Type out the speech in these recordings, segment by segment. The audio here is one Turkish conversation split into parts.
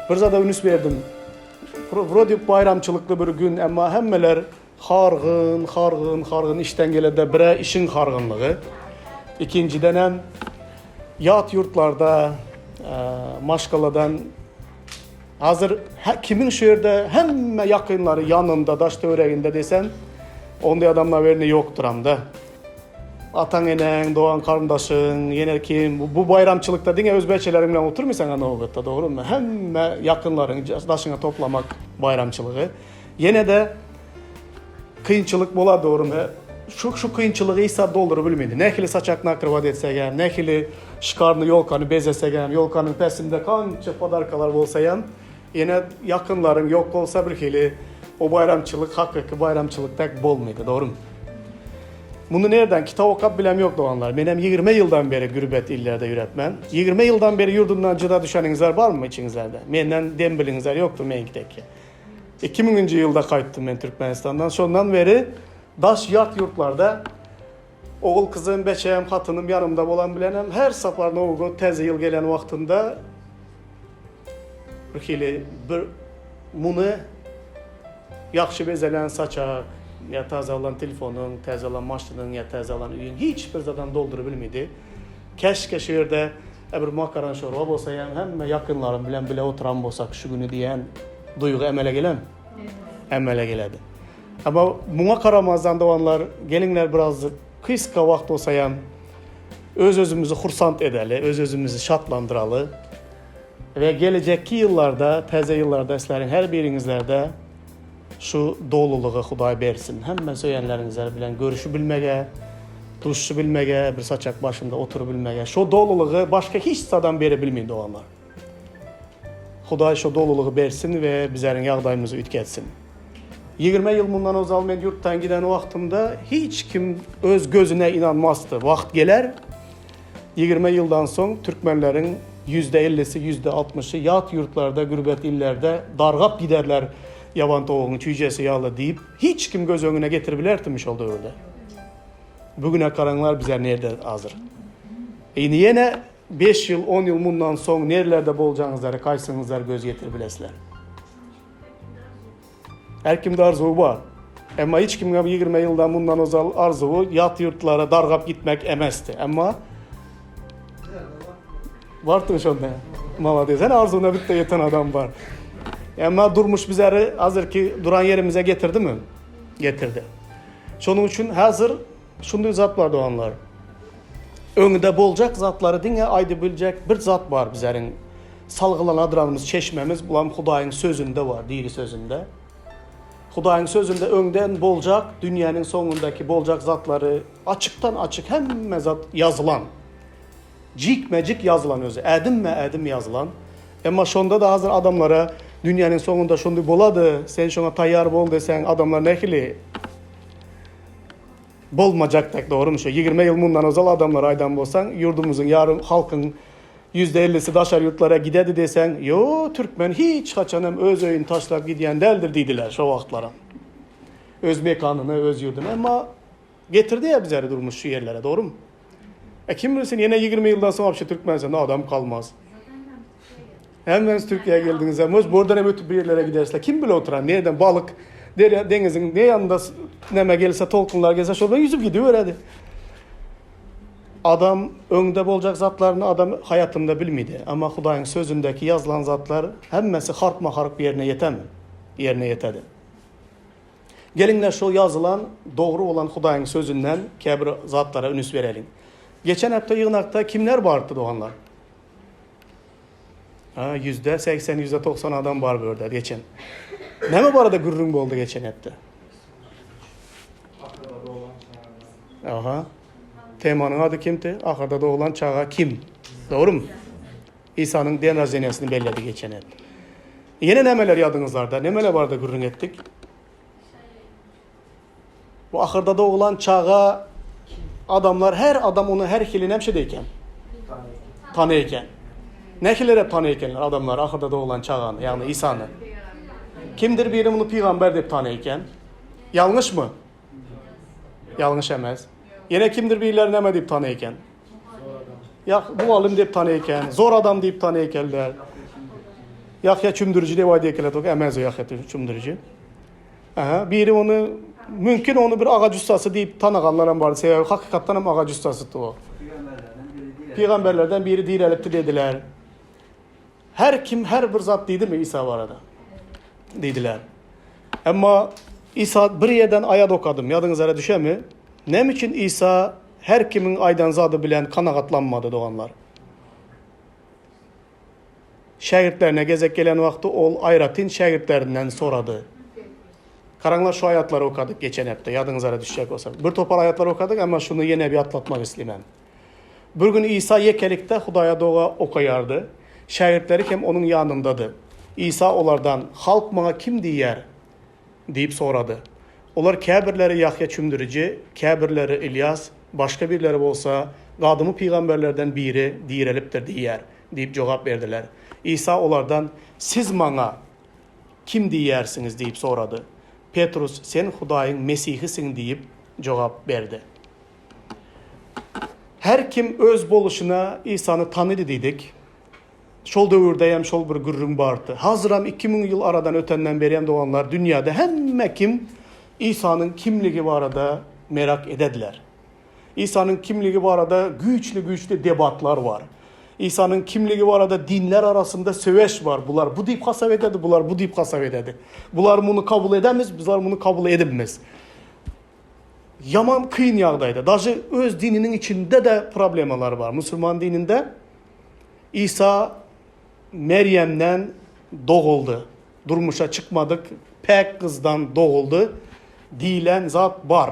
Bir zada ünüs verdim. Vrodip bayramçılıklı bir gün ama hemmeler hargın işten gelede bire işin hargınlığı. İkinciden hem yat yurtlarda maşgaladan hazır kimin şehirde hemme yakınları yanında daşta öreğinde desen onda adamlar verini yoktur amda. Atan enen, doğan karındaşın, yine kim bu bayramçılıkta dine özbeçelerimle oturmuyorsan ana oğutta, doğru mu? Hemme yakınların daşına toplamak bayramçılığı. Yine de kıyınçılık bola, doğru mu? Şu kıyınçılığı ise dolduru bilmedi. Nekili saçakına kırvat etsegen, nekili şıkarını yolkanı bezesegen, yolkanın pesinde kança padarkalar bolsayan, yine yakınların yok olsa bilkili o bayramçılık, hakiki bayramçılık tek bolmaydı, doğru mu? Bunu nereden? Kitap okap bilem yok doğanlar. Benim 20 yıldan beri gürbet illerde yürütmen. 20 yıldan beri yurdundan cıda düşenizler var mı içinizlerde? Menden dembilinizler yoktu menkideki. 2000. yılda kayıttım ben Türkmenistan'dan. Sondan beri daş yat yurtlarda oğul kızım, beçeyim, hatınım yanımda olan bilenem. Her saparına oğul teze yıl gelen vaktinde bir bunu yakşı bezelen saçak, ya taze olan telefonun, taze olan maşının, ya taze olan üyün hiçbir zaten doldurabilmedi. Keşke şehirde bir makaran şorba olsa hem yakınlarım bilen bile oturan olsak şu günü diyen duygu emele gelen mi? Emele geledi. Ama buna karamazdan doğanlar gelinler biraz kıska vakt olsa öz-özümüzü hursant edeli, öz-özümüzü şatlandıralı ve gelecekki yıllarda, taze yıllarda eslerin her birinizlerde şu doluluğu Xuday versin. Hemen söyleyenlerinizler bilen görüşü bilmege, duşu bilmege, bir saçak başında oturup bilmege. Şu doluluğu başka hiç sadan beri bilmeyin doğanlar. Xuday şu doluluğu versin ve bizlerin yağdayımızı ütketsin. 20 yıl bundan ozal ben yurttan giden o vaktimde hiç kim öz gözüne inanmazdı. Vakt gelir, 20 yıldan son Türkmenlerin %50'si, %60'ı yat yurtlarda, gürbet illerde dargap giderler. Yaban tavuğunun tüycesi yağlı deyip hiç kim göz önüne getirebilirmiş oldu öyle. Bugüne karanlar bize nerede hazır? Yine 5 yıl, 10 yıl bundan son nerelerde bolacağınızları, kaysınızlar göz getirebilesler. Her kimde arzu var. Ama hiç kim 20 yıldan bundan ozal arzu yat yurtlara dargap gitmek emesti. Ama vardı şunda. Malade sen arzuna bitti yeten adam var. Ama durmuş bizleri hazır ki duran yerimize getirdi mi? Getirdi. Şunun için hazır şunday zat var doğanlar. Önünde bolacak zatları dine aydı bilecek bir zat var bizlerin. Salgılan adranımız, çeşmemiz bulan Xudayın sözünde var, diri sözünde. Xudayın sözünde önden bolacak, dünyanın sonundaki bolacak zatları açıktan açık hemme zat yazılan. Cikmecik yazılan özü, edim yazılan. Ama şunda da hazır adamlara dünyanın sonunda şunday boladı, sen şuna tayyar bol desen adamlar nekili bolmayacak tek, doğru mu? 20 yıl bundan ozal adamlar aydan bolsan, yurdumuzun yarım halkın %50'si daşar yurtlara gidedi desen, yo Türkmen hiç kaçanım öz öyün taşlap gidiyen deldir dediler şu vaktlara. Öz mekanını, öz yurdunu ama getirdi ya bizleri durmuş şu yerlere, doğru mu? Kim bilsin yine 20 yıldan sonra bir Türkmensen adam kalmaz. Hemen Türkiye'ye geldiğiniz zaman buradan hem ötüp bir yerlere gidersler. Kim bile oturan, nereden balık, denizin ne yanında neme gelse, tolkunlar gelse şuradan yüzüp gidiyor hadi. Adam önde bolacak zatlarını adam hayatında bilmedi. Ama Xudayın sözündeki yazılan zatlar hemmesi harpma harp yerine yetemi. Yerine yetedi. Gelinler şu yazılan doğru olan Xudayın sözünden kebir zatlara ünüs verelim. Geçen hafta yığınakta kimler vardı doğanlar? %80, %90 adam var burada geçen. Ne mi bu arada gürrün oldu geçen hafta? Aha. Temanın adı kimdi? Ahırda doğulan çağa kim? Doğru mu? İsa'nın den hazinesini belledi geçen hafta. Yine nemeler yadınızlarda? Nemeler vardı gürrün ettik? Bu ahırda doğulan çağa adamlar, her adam onu her kilin hemşedeyken tanıyken. Nekiler hep tanıykenler adamlar ahırda doğulan çağını, yani İsa'nı. Kimdir biri bunu peygamber deyip tanıyken? Yanlış mı? Yanlış emez. Yine kimdir birileri neme deyip tanıyken? Ya bu alim deyip tanıyken, zor adam deyip tanıykenler. Yahya çümdürücü diye vaydiye kelet oku. Emez o Yahya çümdürücü. Biri onu, mümkün onu bir ağaç ustası deyip tanıganlar var. Sebebi hakikaten hem ağaç ustasıdır o. Peygamberlerden biri direlipti dediler. Her kim, her bir zat dedi mi İsa var arada? Dediler. Ama İsa bir yerden ayet okadım. Yadınızlara düşer mi? Ne için İsa her kimin aydan zadı bilen kanağatlanmadı doğanlar? Şagirdlerine gezek gelen vakti ol ayratin şagirdlerinden soradı. Karanlar şu ayetleri okadık geçen hafta. Yadınızlara düşecek olsa. Bir topar ayetler okadık ama şunu yine bir atlatmak istemem. Bir gün İsa yekelikte Hudaya doğa okuyardı. Şagirdleri hem onun yanındadı. İsa onlardan halk bana kim diyer deyip soradı. Onlar kabirleri Yahya çümdürücü, kabirleri İlyas, başka birileri olsa kadımı peygamberlerden biri direliptir diyer deyip cevap verdiler. İsa onlardan siz bana kim diyersiniz deyip soradı. Petrus sen Hudayın Mesih'isin deyip cevap verdi. Her kim öz boluşuna İsa'nı tanıdı dedik. Şol dövürdeyem şol bir gürrün bardı. Hazıram 2000 yıl aradan ötenden beriyem doğanlar dünyada hemme kim İsa'nın kimliği var arada merak edediler. İsa'nın kimliği var arada güçlü debatlar var. İsa'nın kimliği var arada dinler arasında söveş var. Bunlar bu deyip kasav ededi, bunlar bu deyip kasav ededi. Bunlar bunu kabul edemiz, bizler bunu kabul edilmez. Yaman kıyın yağdaydı. Daşı öz dininin içinde de problemler var. Müslüman dininde İsa Meryem'den doğuldu. Durmuşa çıkmadık. Pek kızdan doğuldu. Dilen zat var.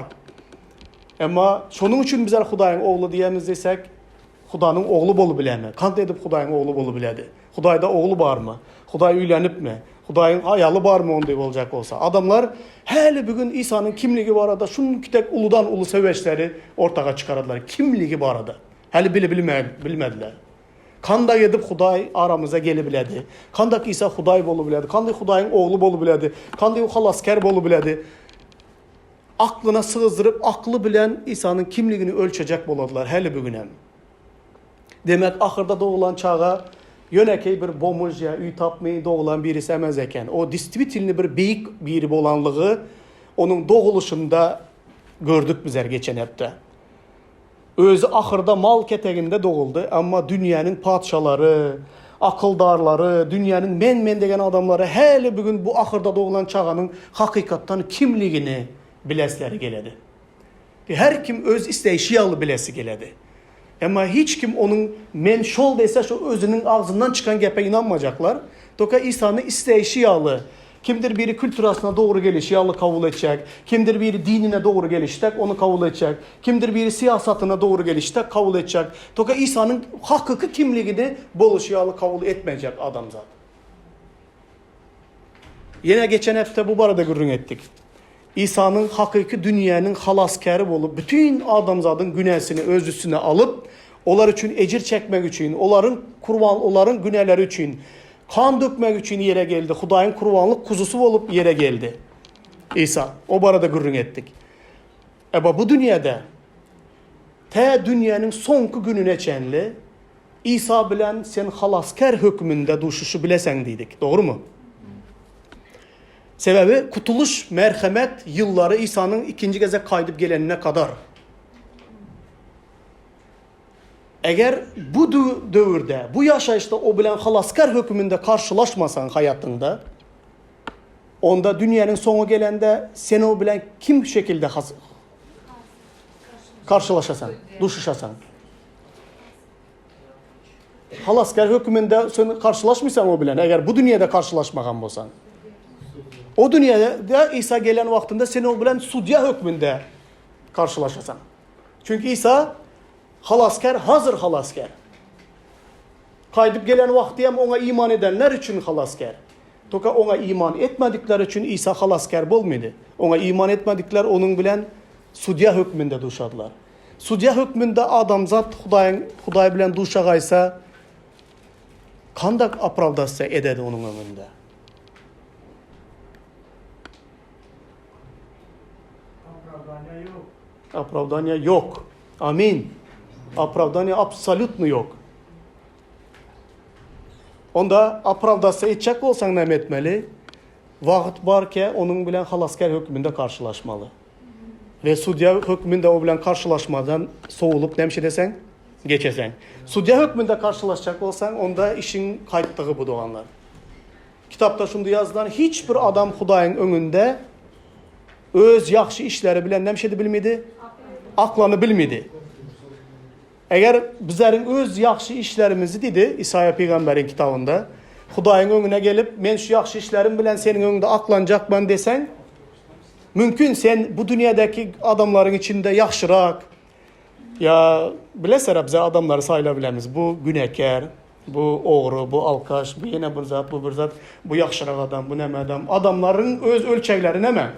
Ama şunun için bizler Hudayın oğlu diyemiz desek Hudayın oğlu bolu bile mi? Kant edip Hudayın oğlu bolu biledi. Hudayda oğlu var mı? Huday üylenip mi? Hudayın ayalı var mı onu deyip olacak olsa. Adamlar hele bugün İsa'nın kimliği var arada şunun tek uludan ulu seveçleri ortaya çıkardılar. Kimliği var arada. Hele bilmediler. Kandak edip Huday aramıza gelebiledi. Kandak İsa Huday bolu biledi. Kandak Hudayın oğlu bolu biledi. Kandak halasker bolu biledi. Aklına sığızdırıp aklı bilen İsa'nın kimliğini ölçecek boladılar hele bugünem. Demek ahırda doğulan çağa yönekey bir bomujya, üy tapmayı doğulan birisi emez eken. O distibitilini bir beyik biri bolanlığı onun doğuluşunda gördük bizler geçen hepte. Özü ahırda mal keteginde doğuldu ama dünyanın padşaları, akıldarları, dünyanın men degen adamları hele bugün bu ahırda doğulan çağının hakikattan kimliğini bilesleri geledi. Her kim öz isteyişiyalı bilesi geledi. Ama hiç kim onun men şol dese şu özünün ağzından çıkan gepe inanmayacaklar. Doka İsa'nın isteyişiyalı. Kimdir biri kültürasına doğru gelişiyalı kabul edecek. Kimdir biri dinine doğru gelişecek onu kabul edecek. Kimdir biri siyasatına doğru gelişecek kabul edecek. Doka İsa'nın hakiki kimliğini boluşiyalı kabul etmeyecek adam zaten. Yine geçen hafta bu barada gürrün ettik. İsa'nın hakiki dünyanın halaskarı olup bütün adamzadın günahsını öz üstüne alıp onlar için ecir çekmek için, onların günahları için kan dökmek için yere geldi. Hudayın kurbanlık kuzusu olup yere geldi. İsa o barada gürrün ettik. Ama bu dünyada dünyanın sonku gününe çenli İsa bilen sen halaskar hükmünde duşuşu bilesen dedik. Doğru mu? Sebebi kutuluş, merhamet yılları İsa'nın ikinci kez kaydıp gelenine kadar. Eğer bu dövrde, bu yaşayışta o bilen halaskar hükmünde karşılaşmasan hayatında, onda dünyanın sonu gelende sen o bilen kim şekilde karşılaşasan, duşuşasan. Halaskar hükmünde sen karşılaşmışsan o bilen, eğer bu dünyada karşılaşmagan bolsan. O dünyada İsa gelen vaktinde seni o bilen sudya hükmünde karşılaşasan. Çünkü İsa halasker, hazır halasker. Kaydıp gelen vakti hem ona iman edenler için halasker. Toka ona iman etmedikleri için İsa halasker bolmadı. Ona iman etmedikler onun bilen sudya hükmünde duşadılar. Sudya hükmünde adamzat Huday bilen duşagaysa kandak apravdası ededi onun önünde. Оправдания yok. Amin. Оправдания абсолютно yok. Onda apravdasa etcek olsan nem etmeli? Vaqt barke onun bilen halasker hükmünde karşılaşmalı. Ve sudya hükmünde o bilen karşılaşmadan soğulup nemşe desen geçesen. Sudya hükmünde karşılaşacak olsan onda işin kayıttığı bu doğanlar. Kitapta şunu yazılan hiçbir adam Hudayın önünde öz yaxşı işleri bilen nemşe bilmedi, aklanı bilmedi. Eğer bizlerin öz yaxşı işlerimizi dedi İsa'ya peygamberin kitabında Hudayın önüne gelip men şu yaxşı işlerim bilen senin önünde aklanacakman desen mümkün sen bu dünyadaki adamların içinde yaxşırak ya bilesene bize adamları sayılabilemiz. Bu günahkar, bu oğru, bu alkaş, bu yine bir zat, bu bir zat, bu yaxşırak adam, bu neme adam. Adamların öz ölçekleri neme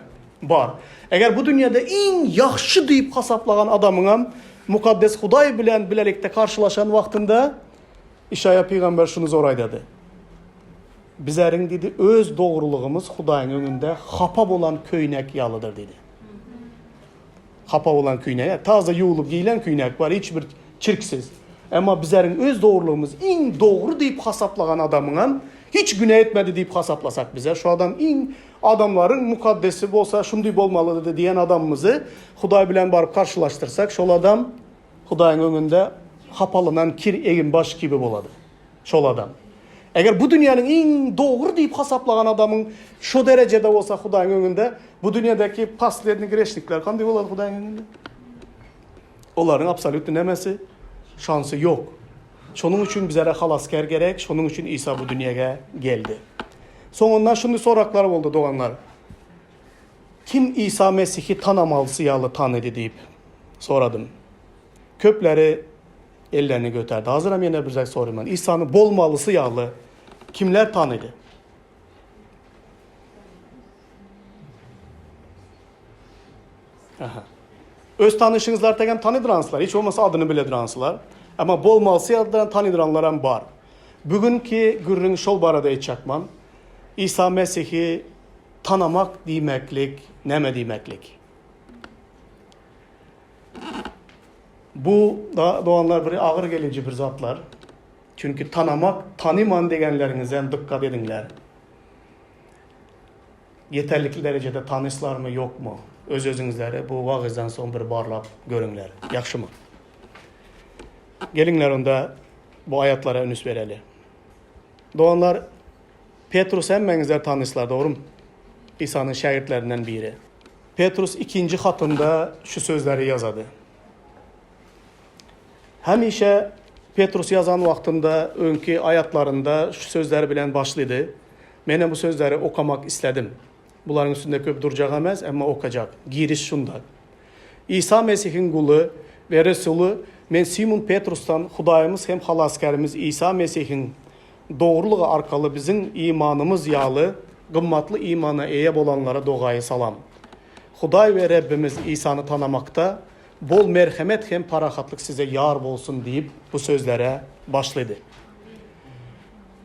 var. Eğer bu dünyada en yaxşı deyip hasaplagan adamına mukaddes Huday bilen bilelikte karşılaşan vaktinde İşaya peygamber şunu zoray dedi. Bizlerin dedi öz doğruluğumuz Hudayın önünde hapap olan köynek yalıdır dedi. Hapap olan köynek, taze yuğulup giyilen köynek var, hiçbir çirksiz. Ama bizlerin öz doğruluğumuz en doğru deyip hasaplagan adamına hiç günah etmedi deyip hasaplasak bize. Şu adam en adamların mukaddesi olsa şunu olmalıdır diyen adamımızı Huday bilen barıp karşılaştırsak şol adam Hudayın önünde hapalınan kir egin baş gibi boladı. Şol adam. Eğer bu dünyanın en doğru deyip hasaplagan adamın şu derecede olsa Hudayın önünde bu dünyadaki paslerini greşlikler kanday oladı Hudayın önünde? Onların absolut nemesi şansı yok. Şunun için bizlere halasker gerek. Şunun için İsa bu dünyaya geldi. Sonundan şimdi soraklarım oldu doğanlar. Kim İsa Mesih'i tanımalısı yalı tanıdı deyip soradım. Köpleri ellerini götürdü. Hazıram yine bir sorayım. İsa'nı bolmalısı yalı kimler tanıdı? Aha. Öz tanışınızlar tegen tanıdıransılar. Hiç olmasa adını bile diransılar. Ama bolmalısı yalıdan tanıdıranlar var. Bugünkü gürrün şol barada etçakman. İsa Mesih'i tanımak demeklik, neme demeklik. Bu da doğanlar bir ağır gelici bir zatlar. Çünkü tanımak, tanıman degenlerinizden dikkat edinler. Yeterlikli derecede tanışlar mı yok mu? Öz özünüzleri bu vaazdan son bir barlap görünler. Yaxşı mı? Gelinler onda bu ayatlara önüs vereli. Doğanlar Petrus hemmenizler tanışlar, doğru mu? İsa'nın şagirdlerinden biri. Petrus 2. hatında şu sözleri yazadı. Həmişə Petrus yazan vaxtında önkü ayatlarında şu sözləri bilən başladı. Mənə bu sözləri okumak istedim. Bunların üstünde köp duracaq əməz, amma okacaq. Giriş şunda. İsa Mesih'in qulu ve Resulü mən Simon Petrus'tan Hudayımız hem halaskerimiz İsa Mesih'in doğruluğu arkalı bizim imanımız yağlı, qımmatlı imana eyeb olanlara doğayı salam. Huday ve Rabbimiz İsa'nı tanımakta, bol merhamet hem parahatlık size yar olsun deyip bu sözlere başladı.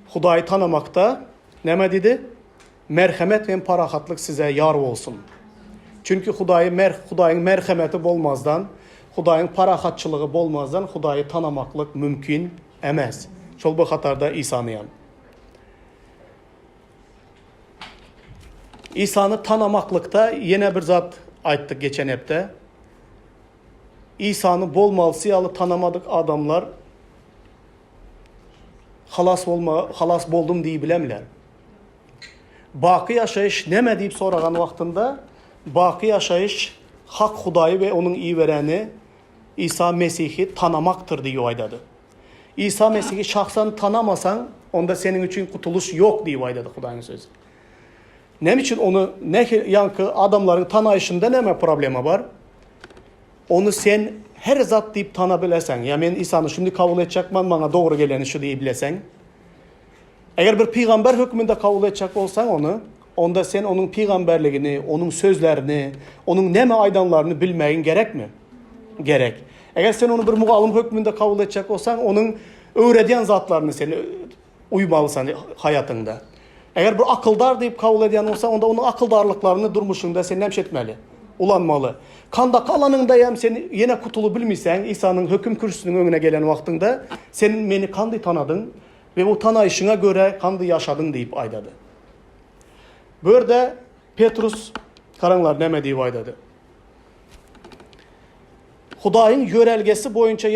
Hudayı tanımakta ne dedi? Merhamet hem parahatlık size yar olsun. Çünkü Hudayın merhameti olmazdan, Hudayın parahatçılığı olmazdan Hudayı tanımaklık mümkün emez. Şol bu xatarda İsa'nıyam. İsa'nı tanımaklıkta yine bir zat ayttık geçen hepte. İsa'nı bolmalısı tanımadık adamlar halas boldum diye bilemiler. Bakı yaşayış neme deyip soragan vaxtında bakı yaşayış hak Hudayı ve onun iyi vereni İsa Mesih'i tanımaktır diye aydadı. İsa Mesih'i şahsen tanımasan onda senin için kurtuluş yok diye aydadı Hudayın sözü. Ne için onu ne yankı adamların tanıyışında neme problemi var? Onu sen her zat deyip tanıbilesen, ya ben İsa'nı şimdi kabul edecekman bana doğru geleni şu diyebilesen, eğer bir peygamber hükmünde kabul edecek olsan onu, onda sen onun peygamberliğini, onun sözlerini, onun neme aydanlarını bilmeyin gerek mi? Gerek. Eğer sen onu bir muallim hükmünde kabul edecek olsan, onun öğrediyen zatlarını sen uymalısın hayatında. Eğer bir akıldar deyip kabul eden olsa, onda onun akıldarlıklarını durmuşunda sen nemşetmeli, ulanmalı. Kanda kalanındayım sen yine kutulu bilmişsen, İsa'nın hüküm kürsüsünün önüne gelen vaktinde, sen beni kandı tanıdın, ve o tanayışına göre kandı yaşadın deyip aydadı. Böyle Petrus karanlar neme deyip aydadı. Hudayın yörelgesi boyunca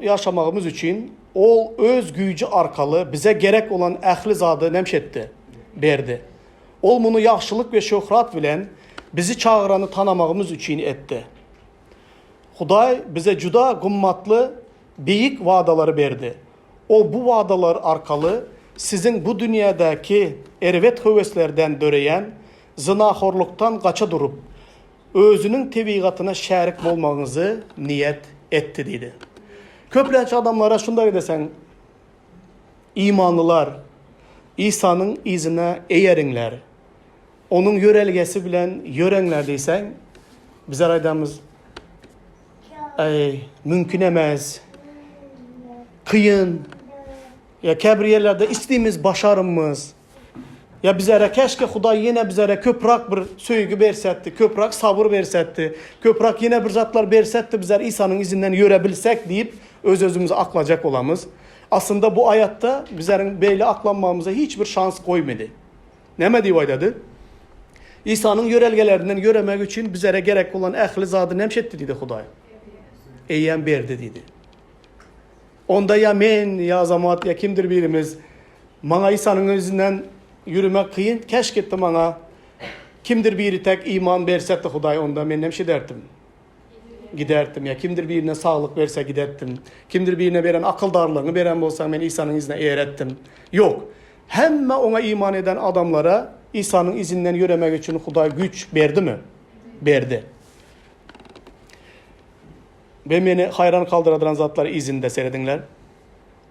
yaşamağımız için ol öz gücü arkalı bize gerek olan ehli zadı nemşetti, berdi. Ol bunu yaxşılık ve şöhrat bilen bizi çağıranı tanımağımız için etti. Huday bize cüda gummatlı büyük vaadaları verdi. O bu vaadalar arkalı sizin bu dünyadaki ervet höveslerden döreyen zınahorluktan kaça durup özünün tebigatına şerik olmanızı niyet etti dedi. Köplenç adamlara şunday desen, imanlılar İsa'nın izine eğerinler. Onun yörelgesi bilen yörenler deysen, bize aydamız mümkün emez, kıyın, ya kebriyelerde istediğimiz başarımız, ya bizlere keşke Huday yine bizlere köprak bir söygü versetti, köprak sabır versetti, köprak yine bir zatlar versetti bizler İsa'nın izinden yörebilsek deyip öz-özümüze aklacak olamız. Aslında bu hayatta bizlerin böyle aklanmamıza hiçbir şans koymadı. Ne diyor aydadı? İsa'nın yörelgelerinden göremek için bizlere gerek olan ehli zadı nemşetti dedi Huday. Eyyem berdi dedi. Onda ya men ya zamat ya kimdir birimiz bana İsa'nın izinden yürümek kıyın. Keşke etti bana kimdir biri tek iman versetti Huday onda men nemşe derdim. Giderdim ya kimdir birine sağlık verse giderdim. Kimdir birine veren akıldarlığını veren olsam ben İsa'nın izine eğrettim. Yok. Hem ona iman eden adamlara İsa'nın izinden yürümek için Huday güç verdi mi? Verdi. Ve beni hayran kaldıran zatları izinde seyredinler.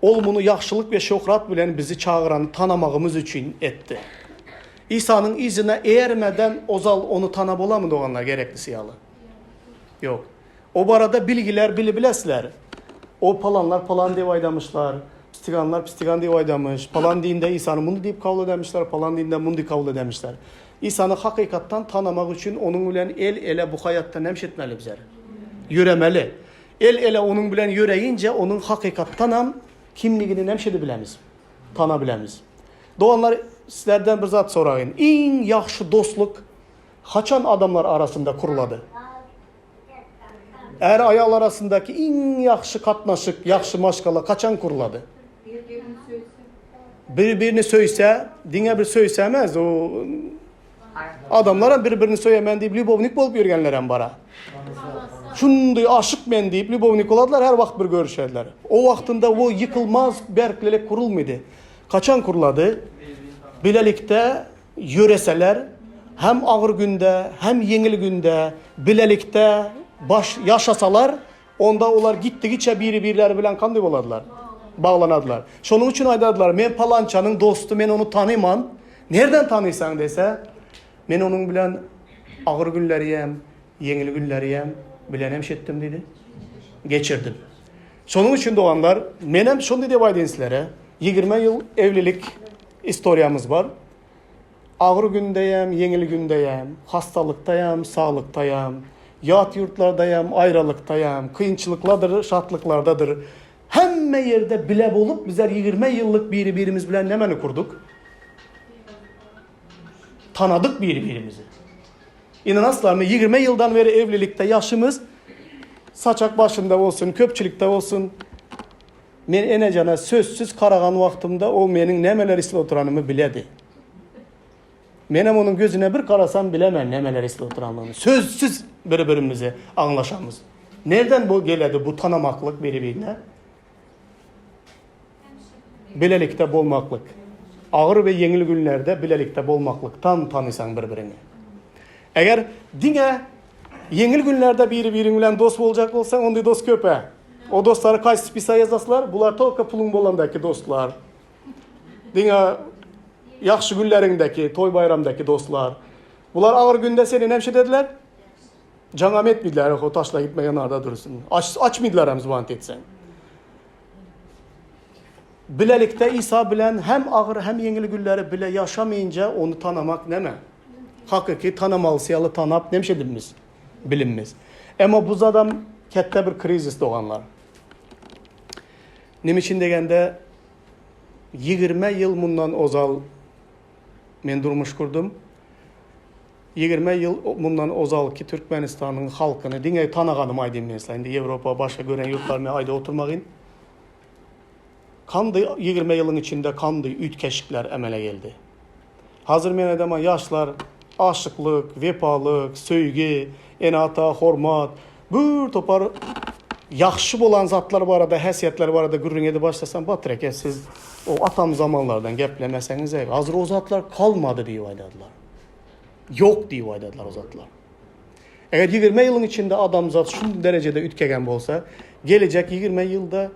Ol bunu yaxşılık ve şöhrat bilen bizi çağıran tanımağımız için etti. İsa'nın izine eğermeden ozal onu tanab olamı olanlar gerekli siyalı. Yok. O barada bilgiler bilesler. O palanlar palan diye aydamışlar. Pistiganlar pistigan diye aydamış. Palan dinde İsa'nın bunu deyip kavul edemişler. Palan dinde bunu deyip kavul edemişler. İsa'nı hakikattan tanımak için onun bilen el ele bu hayatta nemşetmeli bizler. Yüremeli. El ele onun bilen yüreyince onun hakikattan kimliğini nemşedi bilemiz. Tanabilemiz. Doğanlar sizlerden bir zat sorayım. En yaxşı dostluk kaçan adamlar arasında kuruladı? Er ayal arasındaki en yaxşı katnaşık, yaxşı maşkala kaçan kuruladı? Birbirini söyse, dine bir söysemez. O adamlara birbirini söylemen deyip Lubovnik bolup yürgenler bara. Şunday aşık men deyip Lubovnik oladılar, her vaxt bir görüşerler. O vaxtında o yıkılmaz berklilik kurulmadı. Kaçan kuruladı? Bilelikte yöreseler, hem ağır günde, hem yengil günde, bilelikte yaşasalar, onda onlar gittikçe biri-birileri bilen kanday oladılar. Bağlanadılar. Şunun için aydadılar, men palançanın dostu, men onu tanıyman. Nereden tanıysan dese, men onun bilen ağır günleriyem, yengil günleriyem, bilen hemşettim dedi. Geçirdim. Şunun için doğanlar, menem şunu dedi baydın sizlere, 20 yıl evlilik istoryamız var. Ağır gündeyem, yengil gündeyem, hastalıktayam, sağlıktayam, yat yurtlardayam, ayrılıktayam, kıyınçılıkladır, şartlıklardadır. Hemme yerde bile olup bizler 20 yıllık birimiz bilen nemeni kurduk. Tanıdık birimizi. İnanaslar mı? 20 yıldan beri evlilikte yaşımız saçak başında olsun, köpçülükte olsun. Men enecana sözsüz karagan vaktimde o menin nemeler isle oturanımı biledi. Menem onun gözüne bir karasam bilemem nemeler isle oturanlığını. Sözsüz birbirimize anlaşamız. Nereden bu geledi bu tanımaklık birbirine? Bilelikte bolmaklık. Ağır ve yengil günlerde bilelikte bolmaklıktan tanısan birbirini. Eğer dine yengil günlerde birbiriyle dost olacak olsan onda dost köpe. O dostları kaç spisa yazasılar? Bunlar tolka pulun bolandaki dostlar. Dine yaxşı günlerindeki, toy bayramdaki dostlar. Bunlar ağır günde seni nemşe dediler. Canam etmediler, o taşla gitmeyen arada durursun. Açmaydılar hem zıvant etsen. Bilelikte İsa bilen hem ağır hem yengil günleri bile yaşamayınca onu tanımak neme? Hakiki tanımalısiyalı tanap nemşedimiz, bilinmez. Ama bu adam kette bir krizis doğanlar. Niçin degende 20 yıl bundan ozal men durmuş kurdum. 20 yıl bundan ozal ki Türkmenistan'ın halkını dinge tanıganım aydın mesela. Indi Avrupa başka gören yurtlarına ayda oturmagın. Kandı 20 yılın içinde kandı ütkeşikler emele geldi. Hazır men adama yaşlar aşıklık, vefalık, söýgi, enata, hormat, bir topar yaxşı bolan zatlar barada, häsiýetler barada gürrüňede başlasan batrek, siz o atam zamanlardan geplemeseniz hazır o zatlar kalmadı diýip aýdadylar. Yok diýip aýdadylar o zatlar. Eger 20 yılın içinde adamzat şu derecede ütkegen bolsa, gelecek 20 yılda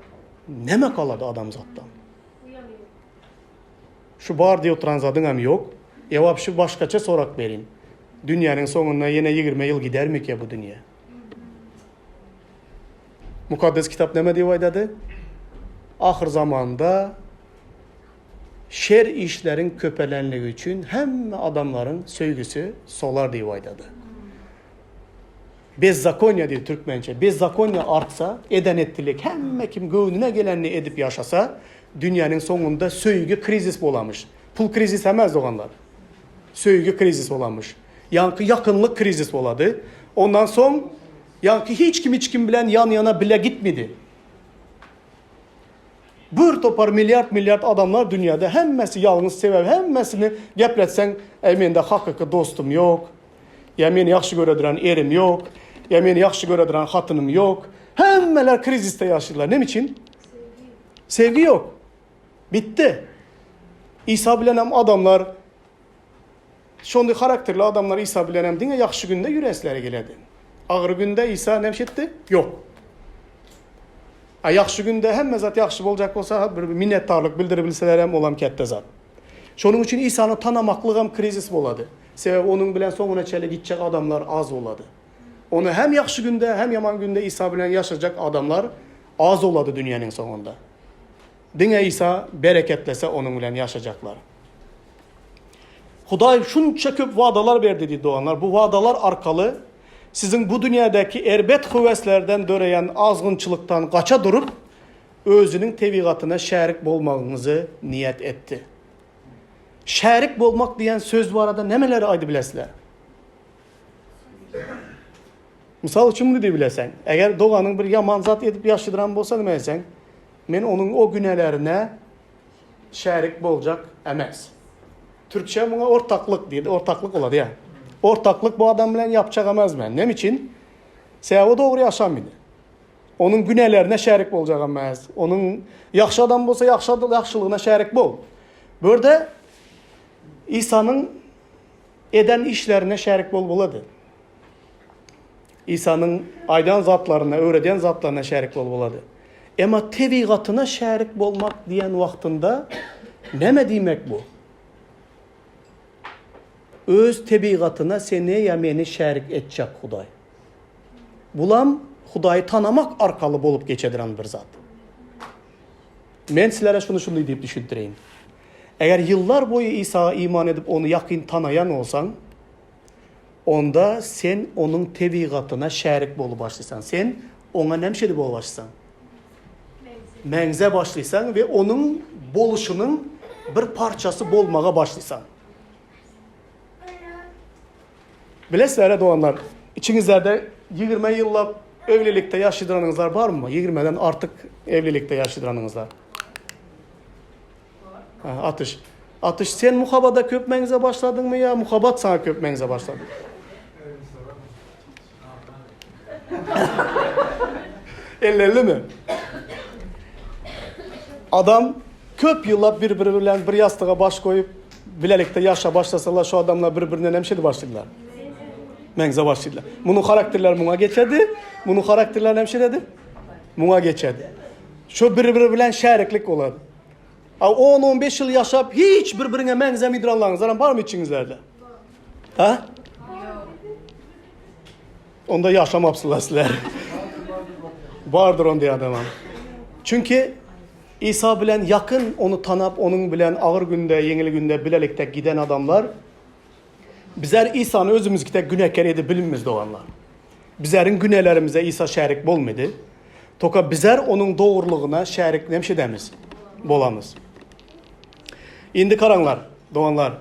neme kaladı adamzattan? Şu bar diye oturan zadın hem yok. Evap şu başkaça sorak verin. Dünyanın sonuna yine 20 yıl gider mi ki bu dünya? Mukaddes kitap neme diye aydadı? Ahir zamanda şer işlerin köpelenliği için hem adamların söygüsü solar diye aydadı. Bezzakonya diye Türkmençe. Bezzakonya artsa, eden ettilik hem kim göğününe gelenini edip yaşasa, dünyanın sonunda söygü krizis bolamış. Pul krizis emez oğanlar. Söygü krizis olamış. Yankı yakınlık krizis oladı. Ondan son yankı hiç kim bilen yan yana bile gitmedi. Bir topar milyard adamlar dünyada hemmesi yalnız sever. Hemmesini gepletsen mende hakiki dostum yok. Ya meni yaxşı görediren erim yok. Ya meni yaxşı görediren hatınım yok. Hemmeler kriziste yaşıyorlar. Ne için? Sevgi yok. Bitti. İsa bilenem adamlar, şonda karakterli adamlar İsa bilenem diye yaxşı günde yüresleri geledi. Ağır günde İsa nemşetti? Yok. Yaxşı günde hem zat yaxşı olacak olsa bir minnettarlık bildirebilseler hem olam kette zat. Şonun için İsa'nı tanımaklık hem krizis boladı. Sebep onun bilen sonuna çele gidecek adamlar az oladı. Onu hem yaxşı günde hem yaman günde İsa bilen yaşayacak adamlar az oladı dünyanın sonunda. Dine İsa bereketlese onun bilen yaşayacaklar. Huday şunça köp vaadalar verdi dedi doğanlar. Bu vaadalar arkalı sizin bu dünyadaki erbet hüveslerden döreyen azgınçılıktan kaça durup özünün tevigatına şerik bolmağınızı niyet etti. Şerik bolmak diyen söz bu arada nemeleri aydı bilesler. Misal için bunu bilesen. Eğer doğanın bir yaman zat edip yaşadıran bolsa demeysen, men onun o günelerine şerik bolacak emez. Türkçe buna ortaklık dedi. Ortaklık oladı ya. Ortaklık bu adam bilen yapacak emez ben. Ne için? Sebep o doğru yaşamıydı. Onun günelerine şerik bolacak emez. Onun yaxşı adam bolsa yaxşılığına şerik bol. Burada İsa'nın eden işlerine şerik bol boladı. İsa'nın aydan zatlarına, öğreden zatlarına şerik bol boladı. Ama tevigatına şerik bolmak diyen vaktinde neme demek bu? Öz tebigatına seni ya meni şerik edecek Huday. Bulam Hudayı tanımak arkalı bolup geçediren bir zat. Men sizlere şunu deyip düşündüreyim. Eğer yıllar boyu İsa'ya iman edip onu yakın tanıyan olsan, onda sen onun tebigatına şerik bolup başlaysan. Sen ona nemşedi bolup başlaysan. Menze başlaysan ve onun boluşunun bir parçası bolmağa başlaysan. Bilesizler doğanlar, içinizlerde 20 yılla evlilikte yaşadıranınızlar var mı? 20'den artık evlilikte yaşadıranınızlar. Atış sen muhabada köpmenize başladın mı ya muhabat sana köpmenize başladı? Ellerli mi? Adam köp yıllar birbiriyle bir yastığa baş koyup bilelikte yaşa başlasalar şu adamlar birbirine nemşedi başladılar. Menze başladılar. Bunun karakterler buna geçedi. Bunun karakterler nemşedi. Buna geçedi. Şu birbiriyle şeriklik oladı. 10-15 yıl yaşayıp hiç birbirine menze midrallarınız var mı içinizlerde? Ha? Onda yaşamapsınlar sizler. Vardır onda adamım. Çünkü İsa bilen yakın onu tanıp onun bilen ağır günde, yengili günde bilelikte giden adamlar bizler İsa'nı özümüzde günahkar edip bilinmizde olanlar. Bizlerin günahlarımıza İsa şerik bolmadı. Toka bizler onun doğruluğuna şerik nemşedemiz bolamız. Indi karanlar, doğanlar.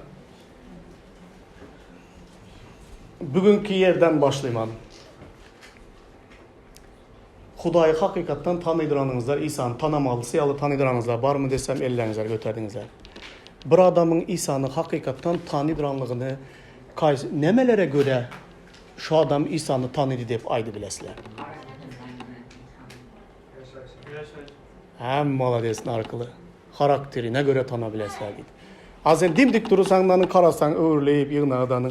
Bugünkü yerden başlayman. Hudayı hakikaten tanıydıranınızlar, İsa'nı tanımalısı yalı tanıydıranınızlar var mı desem ellerinizler göterdinizler. Bir adamın İsa'nı hakikaten tanıydıranlığını nemelere göre şu adam İsa'nı tanıydı deyip aydı bilesler. Hem maladesin arkalı. Karakterine göre tanıbilesler git. Azen dimdik durursandan karasan öğürleyip yığınağdanı.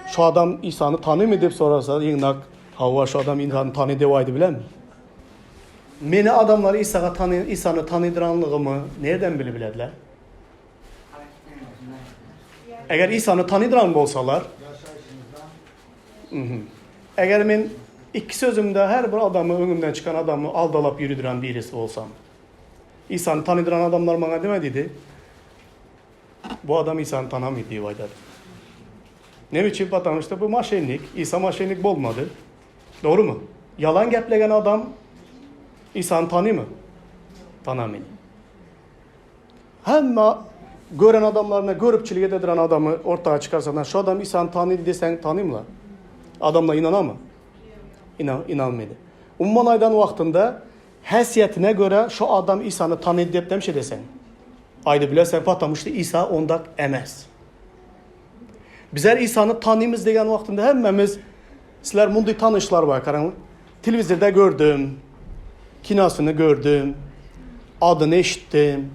Şu adam İsa'nı tanıyor mu deyip sorarsa yığınak hava şu adam İsa'nı tanıyor deyip aydı bilen mi? Meni adamlar İsa'nı tanıydıranlığımı nereden bilirler? Eğer İsa'nı tanıydıran olsalar, eğer men iki sözümde her bir adamı önümden çıkan adamı aldalap yürüdüren birisi olsam, İsa'nı tanıydıran adamlar bana demediydi, bu adam İsa'nı tanımıyor diye vaydadı. Ne biçim patlamıştı? Bu maşenlik, İsa maşenlik olmadı. Doğru mu? Yalan geplegen adam İsa'nı tanıyor mu? Tanımıyor. Hem gören adamlarına görüpçülük edilen adamı ortaya çıkarsan şu adam İsa'nı tanıyor desen tanıyor mu? Adamla inanar mı? İnanmıyordu. Umman aydan vaktinde həsiyetine göre şu adam İsa'nı tanıyor deyip demiş desen. Aydı bile sen patlamıştı İsa ondak emez. Bizler İsa'nı tanıyımız degen vaktinde hemmemiz sizler mundu tanışlar var karanlık. Televizyonda gördüm, kinasını gördüm, adını eşittim.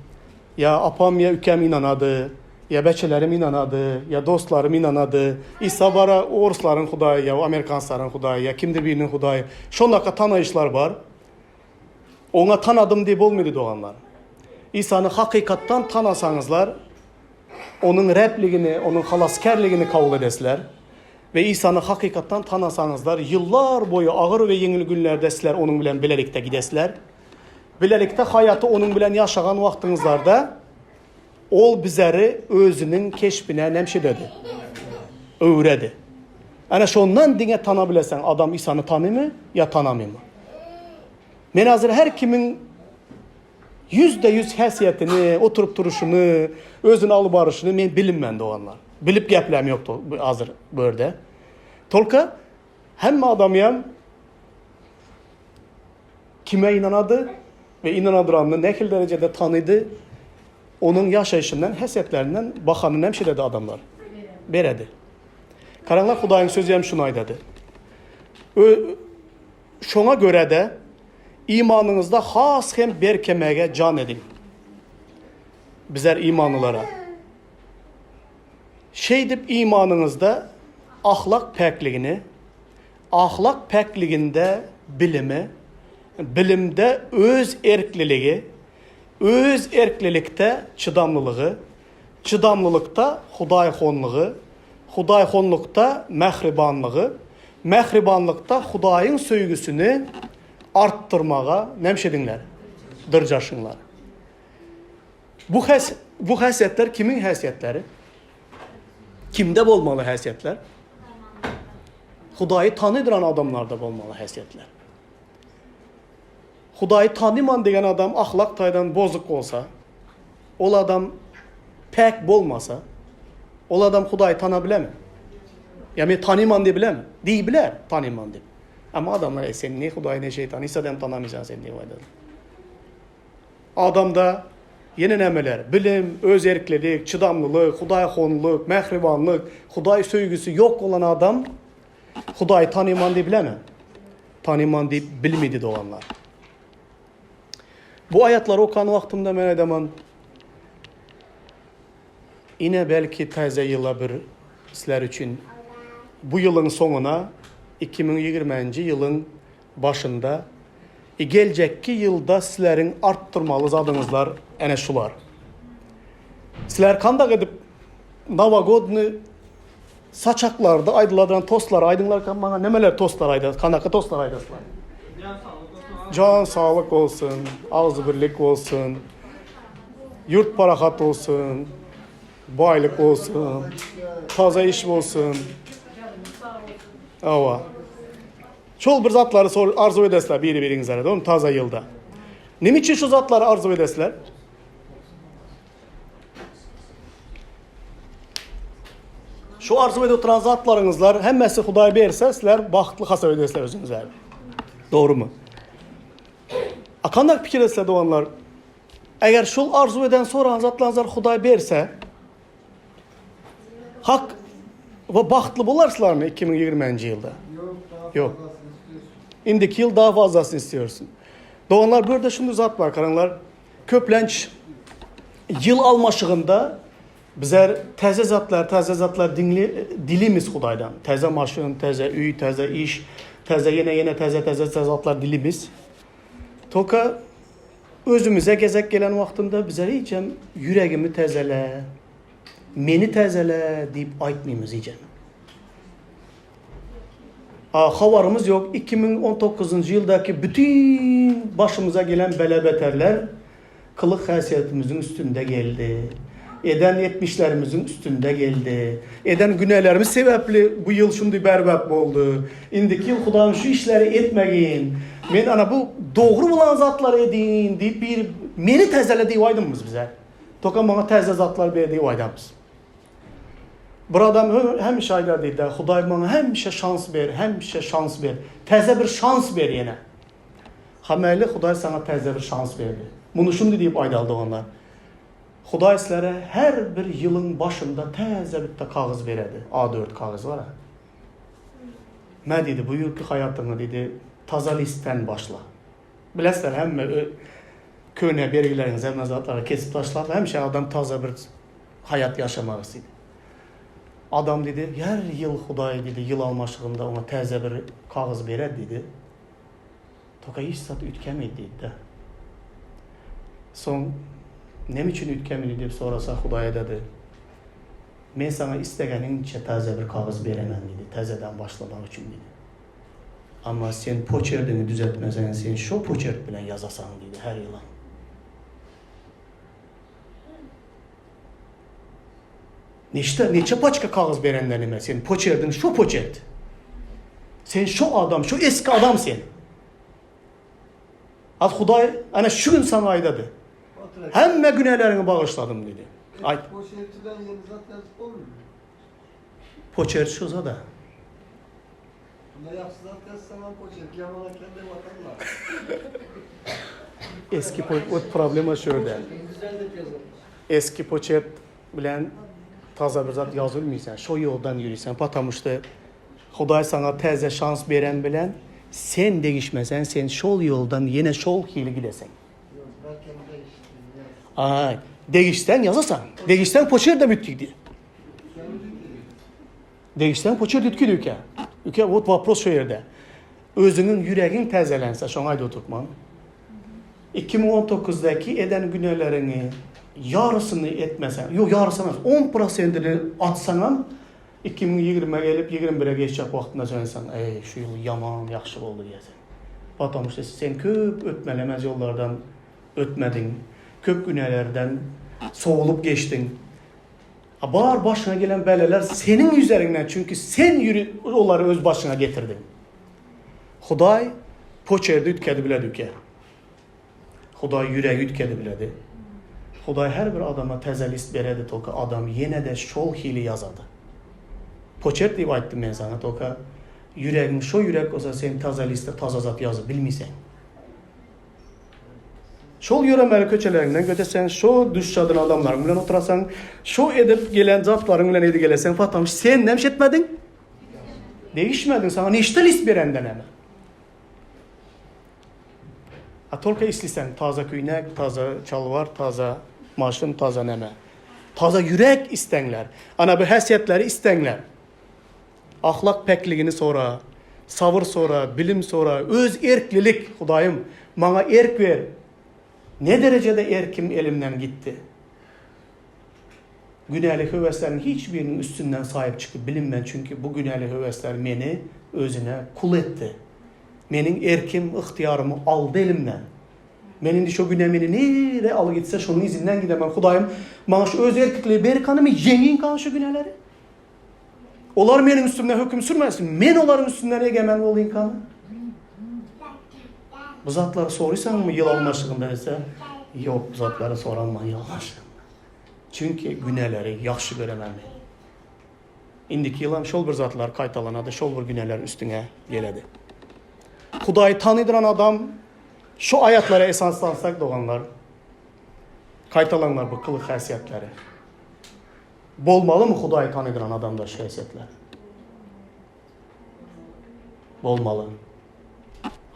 Ya apam ya ükem inanadı, ya beçelerim inanadı, ya dostlarım inanadı. İsa bara Oğuzların Hudayı ya Amerikansların Hudayı ya kimdir birinin Hudayı. Şonlaka tanıyışlar var. Ona tanıdım deyip olmadı doğanlar. İsa'nı hakikattan tanısanızlar, onun Rabliğini, onun halaskerliğini kabul edesler. Ve İsa'nı hakikattan tanısanızlar, yıllar boyu ağır ve yengil günlerde sizler onun bilen bilelikte gidesler. Bilelikte hayatı onun bilen yaşayan vaxtınızlarda ol bizleri özünün keşfine nemşi dedi. Öğredi. Yani şundan dine tanıbilesen adam İsa'nı tanıyor mu ya tanımıyor mu? Men hazır her kimin %100 həsiyyətini, oturup duruşunu, özünü alıbarışını men bilinmende olanlar. Bilip gəpləm yoktu hazır böyle. Tolka hem adamıyam kime inanadı ve inanadıranını ne kadar derecede tanıydı, onun yaşayışından, həsiyyətlerinden bakanın hemşi dedi adamlar. Beredi. Karanlar Hudayın sözü hem şunu aydadı. Şuna göre de imanınızda has hem berkemeye can edin. Bizler imanlılara. Deyip imanınızda ahlak pekliğini, ahlak pekliğinde bilimi, bilimde öz erkliliği, öz erklilikte çıdamlılığı, çıdamlılıkta hudayxonluğu, hudayxonlukta mehribanlığı, mehribanlıkta Hudayın söygüsünü arttırmağa nemşedinler, dırcaşınlar. Bu həsiyyətlər kimin həsiyyətləri? Kimdə olmalı həsiyyətlər? Hudayı tanıdıran adamlarda olmalı həsiyyətlər. Hudayı tanıman degen adam ahlak taydan bozuk olsa, ol adam pek olmasa, ol adam Hudayı tanı mi? Yani tanıman diye bile mi? Değil biler tanıman diye. Ama adamlar sen niye Hudayı ne şeytan, İsa'dan tanımayacaksın sen niye vaydadır? Adamda yeni nemeler, bilim, öz erklilik, çıdamlılık, hudayxonluk, mehribanlık, Huday söygüsü yok olan adam Hudayı tanıman diye bile mi? Tanıman diye bilmedi doğanlar. Bu ayetleri okan vaxtımda mən edəman yine belki təzə yıla bir sizler için bu yılın sonuna 2020 yılın başında gelecekki yılda sizlerin arttırmalı zadınızlar ene şular. Sizler kandak edip Navagodni saçaklarda aydıladıran tostlar aydınlar bana nemeler tostlar aydı, kanaka tostlar aydasılar. Can sağlık olsun, ağzı birlik olsun, yurt parahat olsun, baylık olsun, taze iş olsun. Ava. Çol bir zatları arzu edesler birinizlere, değil mi? Taze yılda. Ne için şu zatları arzu edesler? Şu arzu edip oturan zatlarınızlar hemmesi Huday berse sizler baxtlı hesap edersizler özünüzə. Doğru mu? Akandak fikir etsizler doğanlar. Eğer şol arzu eden soran zatlarınızlar Huday berse hak ve baxtlı bularsılar mı 2020 yılda? Yok. İndiki yıl daha fazlasını istiyorsun. Doğanlar burada şimdi zat var karanlar. Köplenç yıl almaşığında bizler təzə zatlar dilimiz Xudaydan. Təzə maşın, təzə üy, təzə iş, təzə yenə təzə zatlar dilimiz. Toka özümüze gezek gelen vaxtında bizler iyicəm yüreğimi təzələ, meni təzələ deyip aytmayımız iyicəm. Xabarımız yok. 2019 yıldaki bütün başımıza gelen belebeterler kılık haysiyetimizin üstünde geldi. Eden 70'lerimizin üstünde geldi. Eden güneylerimiz sebepli bu yıl şimdi berbat oldu. İndiki yıl Xudayım şu işleri etmeyin. Men ana bu doğru bulan zatları edin deyip bir meni təzələ deyip aydınmız bize. Toka bana təzə zatlar bir deyip aydınmız. Bir adam hemişe aylar deydi. Xudayım bana hemişe şans ver. Təzə bir şans ver yine. Hameli Xuday sana təzə bir şans verdi. Bunu şimdi deyip aydaldı onlar. Xuday sizlere her bir yılın başında təzə bir kağız veredi. A4 kağız var ha. Ne dedi? Bu yılki hayatını dedi. Taza listten başla. Bilesler hem köyne belgileriniz hem zatlara kesip taşlar. Hem şey adam taza bir hayat yaşamak istedi. Adam dedi, her yıl Xuday dedi, yıl almaşığında ona təzə bir kağız verer dedi. Toka hiç sat ütkemedi dedi. Son ne için ütkemedi deyip sorasa Xudaya dedi. Men sana istegenince təzə bir kağız veremem dedi. Təzədən başlamak için dedi. Ama sen poçerdini düzeltmesen sen şu poçert bilen yazasan dedi her yılan. Neçe paçka kağız verenden eme sen poçerdin şu poçert. Sen şu adam, şu eski adam sen. Al Xuday ana şu gün sana aydadı. Hemme günahlarını bağışladım dedi. Ay. Poçertiden yeni zat yazıp olur mu? Poçert şu da. Bunda yaxşı zat yazsaman poçert, yamana kendi vatanla. Eski poçert problemi şöyle. Güzel de yazılmış. Eski poçert bilen taza bir zat yazılmıysan, şu yoldan yürüysen, patamıştı Xuday sana təzə şans veren bilen, sen değişmesen, sen şol yoldan yine şol hili gidesen. Yok, belki değiştim. Ay, değişten yazasan, değişten poçert de büttüydü. Değişten poçert ütkü ülke. Ülke bu vapros şu yerde. Özünün yüreğin təzəlense, şuna ayda oturtman. 2019'daki eden günahlarını yarısını etmesen, yok yarısını 10%'ini atsanam 2020'ye gelip 21'e geçecek vaktinde söylesen, şu yıl yaman yaxşı oldu diyesen. Batamıştı sen köp ötmelemez yollardan ötmedin, köp günahlardan soğulup geçtin. Bağır başına gelen beleler senin üzerinden çünkü sen onları öz başına getirdin. Xuday poçerdi ütkedi bile düke. Xuday yüreği ütkedi biledi. Xuday her bir adama təzə list veredi toka adam yine de şol hili yazadı. Poçert deyip aytdım ben sana toka yüreğin şu yürek olsa sen təzə liste taza zat yazı bilmiysen. Şol yüremeli köçelerinden götesen, şu düşşadın adamların bilen oturasan, şu edip gelen zatların bilen edip gelesen Fatamış sen nemş etmedin? Değişmedin sana neşte list verenden hemen. Tolka istesen taza köynek, taza çalvar, taza maşın, taza neme. Taza yürek istenler. Ana bu həsiyyətləri istenler. Ahlak pekliğini sonra, savır sonra, bilim sonra, öz erklilik Xudayım bana erk ver. Ne derecede erkim elimden gitti. Günahlı höveslerin hiçbirinin üstünden sahip çıkıp bilinmem çünkü bu günahlı hövesler beni özüne kul etti. Benim erkim, ihtiyarımı aldı elimden. Benim de şu günahımı nereye alı gitse şunun izinden gidemem. Xudayım bana şu öz erkekliği berikanımı yengin kan şu günahları. Onlar benim üstümden hüküm sürmesin. Ben onların üstünden egemen olayım kanı. Bu zatları soruysan mı yıl almaşlığında ise? Yok bu zatları soranma yıl almaşlığında. Çünkü günahları yaxşı göremem. indiki yıl hem şol bir zatlar kaytalanadı, şol bir güneler üstüne geledi. Hudaýy tanıdıran adam, şu ayatlara esaslansak doğanlar, kaytalanlar bu kılık häsiýetleri. Bolmalı mı Hudaýy tanıdıran adamda şu häsiýetler? Bolmalı.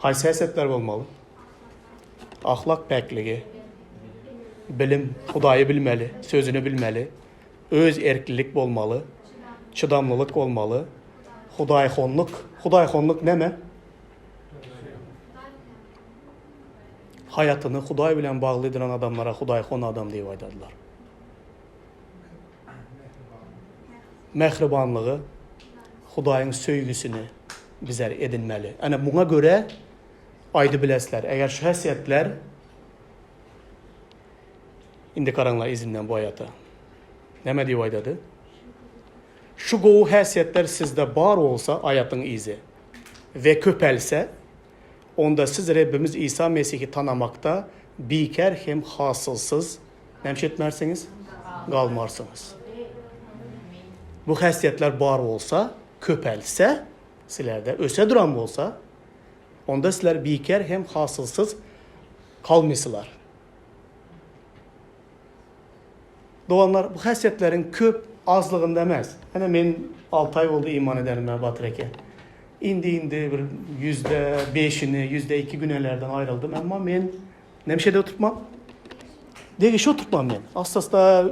Haýsy häsiýetler bolmalı? Ahlak päkligi, bilim, Hudaýy bilmeli, sözünü bilmeli, öz erklilik bolmalı, çydamlılık bolmalı, Hudaýyxonluk. Hudaýyxonluk näme? Hayatyny Hudaý bilen baglydyran adamlara Hudaýxon adam diýip aýdadylar. Mehribanlygy, Hudaýyň söýgüsini bizler edinmeli. Ana buna göre aýdy bilesler. Eger şu häsiýetler indi karaňlar izinden bu aýata. Näme diýip aýdady? Şu gowy häsiýetler sizde bar olsa aýatyň izi ve köpelse onda siz Rabbimiz İsa Mesih'i tanımakta biker hem hasılsız nemşetmersiniz, kalmarsınız. Bu häsiýetler bar olsa, köpelse, sizlerde öse duran olsa, onda sizler biker hem hasılsız kalmysılar. Doğanlar bu häsiýetlerin köp azlığında emez. Hani men 6 ay oldu iman ederim ben Batrek'e. İndi bir %5'ini, %2 günelerden ayrıldım. Ama men nemşede oturtmam. Degiş oturtmam men. Aslasda